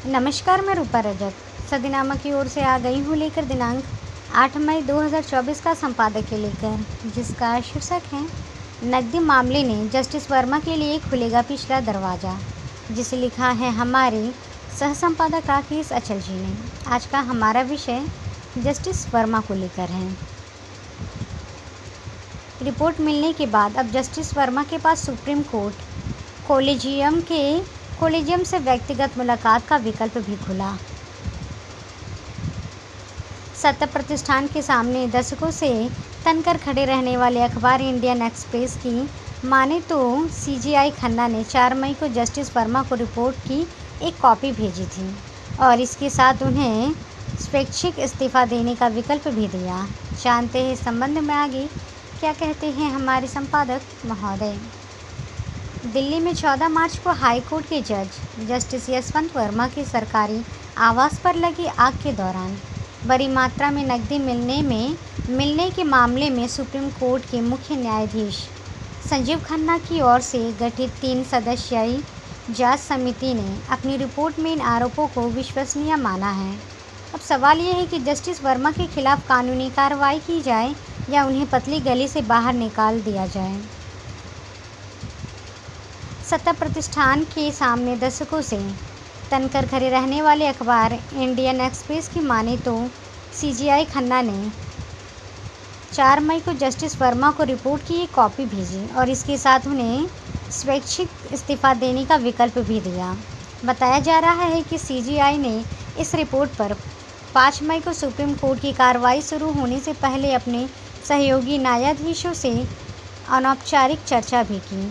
नमस्कार, मैं रूपा रजक सदीनामा की ओर से आ गई हूँ लेकर दिनांक 8 मई 2024 का संपादकीय लेकर, जिसका शीर्षक है नकदी मामले ने जस्टिस वर्मा के लिए खुलेगा पिछला दरवाज़ा, जिसे लिखा है हमारे सह संपादक राकेश अचल जी ने। आज का हमारा विषय जस्टिस वर्मा को लेकर है। रिपोर्ट मिलने के बाद अब जस्टिस वर्मा के पास सुप्रीम कोर्ट कॉलेजियम से व्यक्तिगत मुलाकात का विकल्प भी खुला। सत्ता प्रतिष्ठान के सामने दशकों से तनकर खड़े रहने वाले अखबार इंडियन एक्सप्रेस की माने तो सीजीआई खन्ना ने 4 मई को जस्टिस वर्मा को रिपोर्ट की एक कॉपी भेजी थी और इसके साथ उन्हें स्वैच्छिक इस्तीफा देने का विकल्प भी दिया। जानते हैं इस संबंध में आगे क्या कहते हैं हमारे संपादक महोदय। दिल्ली में 14 मार्च को हाई कोर्ट के जज जस्टिस यशवंत वर्मा के सरकारी आवास पर लगी आग के दौरान बड़ी मात्रा में नकदी मिलने के मामले में सुप्रीम कोर्ट के मुख्य न्यायाधीश संजीव खन्ना की ओर से गठित 3 सदस्यीय जांच समिति ने अपनी रिपोर्ट में इन आरोपों को विश्वसनीय माना है। अब सवाल यह है कि जस्टिस वर्मा के खिलाफ कानूनी कार्रवाई की जाए या उन्हें पतली गली से बाहर निकाल दिया जाए। सत्ता प्रतिष्ठान के सामने दशकों से तनकर खड़े रहने वाले अखबार इंडियन एक्सप्रेस की माने तो सीजीआई खन्ना ने 4 मई को जस्टिस वर्मा को रिपोर्ट की एक कॉपी भेजी और इसके साथ उन्हें स्वैच्छिक इस्तीफा देने का विकल्प भी दिया। बताया जा रहा है कि सीजीआई ने इस रिपोर्ट पर 5 मई को सुप्रीम कोर्ट की कार्रवाई शुरू होने से पहले अपने सहयोगी न्यायाधीशों से अनौपचारिक चर्चा भी की।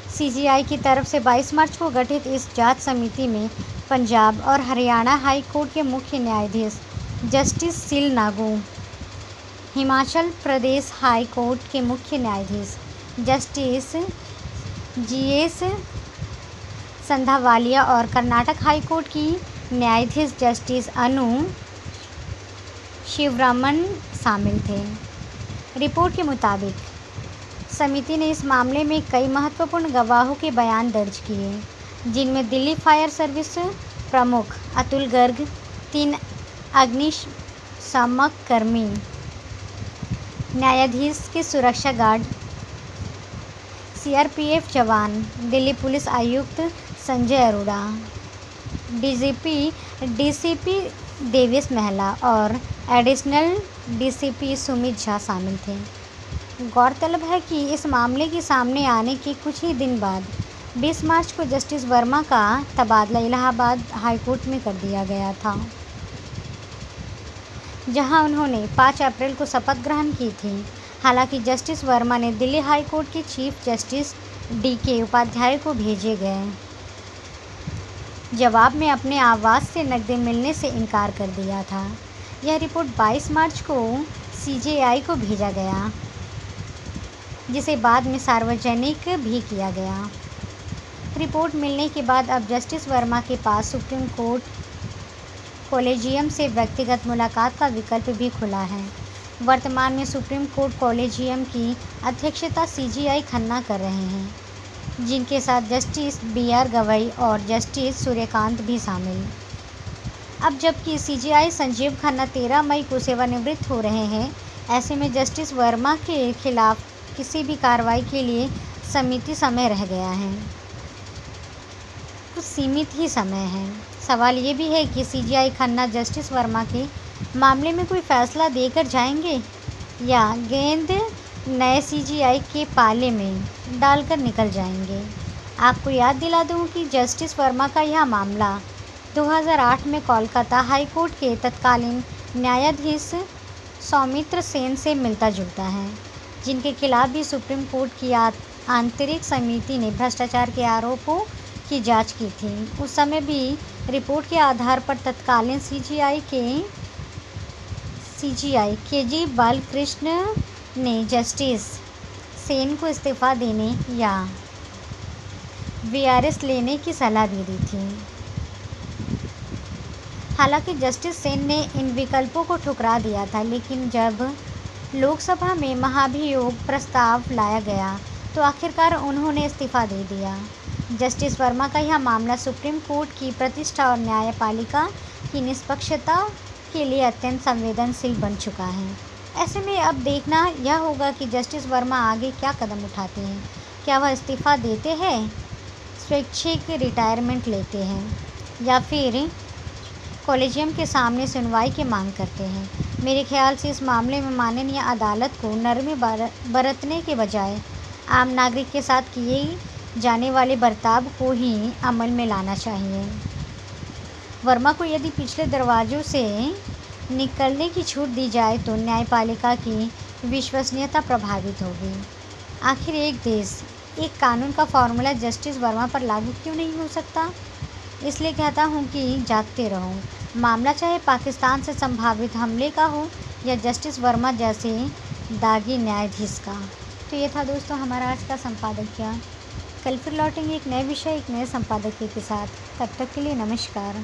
सीजीआई की तरफ से 22 मार्च को गठित इस जांच समिति में पंजाब और हरियाणा हाई कोर्ट के मुख्य न्यायाधीश justice seal Nagu, Himachal Pradesh high court के मुख्य न्यायाधीश जस्टिस जीएस संधावालिया और कर्नाटक हाई कोर्ट की न्यायाधीश जस्टिस अनु शिवरामन शामिल थे। रिपोर्ट के मुताबिक समिति ने इस मामले में कई महत्वपूर्ण गवाहों के बयान दर्ज किए, जिनमें दिल्ली फायर सर्विस प्रमुख अतुल गर्ग, 3 अग्निशामक कर्मी, न्यायाधीश के सुरक्षा गार्ड, सीआरपीएफ जवान, दिल्ली पुलिस आयुक्त संजय अरोड़ा, डीसीपी देवेश महला और एडिशनल डीसीपी सुमित झा शामिल थे। गौरतलब है कि इस मामले के सामने आने के कुछ ही दिन बाद 20 मार्च को जस्टिस वर्मा का तबादला इलाहाबाद हाई कोर्ट में कर दिया गया था, जहां उन्होंने 5 अप्रैल को शपथ ग्रहण की थी। हालांकि जस्टिस वर्मा ने दिल्ली हाई कोर्ट के चीफ जस्टिस डीके उपाध्याय को भेजे गए जवाब में अपने आवास से नकदी मिलने से इनकार कर दिया था। यह रिपोर्ट 22 मार्च को सीजेआई को भेजा गया, जिसे बाद में सार्वजनिक भी किया गया। रिपोर्ट मिलने के बाद अब जस्टिस वर्मा के पास सुप्रीम कोर्ट कॉलेजियम से व्यक्तिगत मुलाकात का विकल्प भी खुला है। वर्तमान में सुप्रीम कोर्ट कॉलेजियम की अध्यक्षता सीजीआई खन्ना कर रहे हैं, जिनके साथ जस्टिस बीआर गवई और जस्टिस सूर्यकांत भी शामिल। अब जबकि सीजीआई संजीव खन्ना 13 मई को सेवानिवृत्त हो रहे हैं, ऐसे में जस्टिस वर्मा के खिलाफ किसी भी कार्रवाई के लिए समिति समय रह गया है, कुछ सीमित ही समय है। सवाल ये भी है कि सीजीआई खन्ना जस्टिस वर्मा के मामले में कोई फैसला देकर जाएंगे या गेंद नए सीजीआई के पाले में डालकर निकल जाएंगे। आपको याद दिला दूं कि जस्टिस वर्मा का यह मामला 2008 में कोलकाता हाई कोर्ट के तत्कालीन न्यायाधीश सौमित्र सेन से मिलता जुलता है, जिनके खिलाफ भी सुप्रीम कोर्ट की आंतरिक समिति ने भ्रष्टाचार के आरोपों की जांच की थी। उस समय भी रिपोर्ट के आधार पर तत्कालीन सीजीआई केजी बालकृष्ण ने जस्टिस सेन को इस्तीफा देने या वीआरएस लेने की सलाह भी दी थी। हालांकि जस्टिस सेन ने इन विकल्पों को ठुकरा दिया था, लेकिन जब लोकसभा में महाभियोग प्रस्ताव लाया गया तो आखिरकार उन्होंने इस्तीफा दे दिया। जस्टिस वर्मा का यह मामला सुप्रीम कोर्ट की प्रतिष्ठा और न्यायपालिका की निष्पक्षता के लिए अत्यंत संवेदनशील बन चुका है। ऐसे में अब देखना यह होगा कि जस्टिस वर्मा आगे क्या कदम उठाते हैं। क्या वह इस्तीफ़ा देते हैं, स्वैच्छिक रिटायरमेंट लेते हैं या फिर कॉलेजियम के सामने सुनवाई की मांग करते हैं। मेरे ख्याल से इस मामले में माननीय अदालत को नरमी बरतने के बजाय आम नागरिक के साथ किए जाने वाले बर्ताव को ही अमल में लाना चाहिए। वर्मा को यदि पिछले दरवाजों से निकलने की छूट दी जाए तो न्यायपालिका की विश्वसनीयता प्रभावित होगी। आखिर एक देश, एक कानून का फॉर्मूला जस्टिस वर्मा पर लागू क्यों नहीं हो सकता? इसलिए कहता हूँ कि जागते रहो। मामला चाहे पाकिस्तान से संभावित हमले का हो या जस्टिस वर्मा जैसे दागी न्यायाधीश का। तो ये था दोस्तों हमारा आज का संपादकीय। कल फिर लौटेंगे एक नए विषय, एक नए संपादकीय के साथ। तब तक के लिए नमस्कार।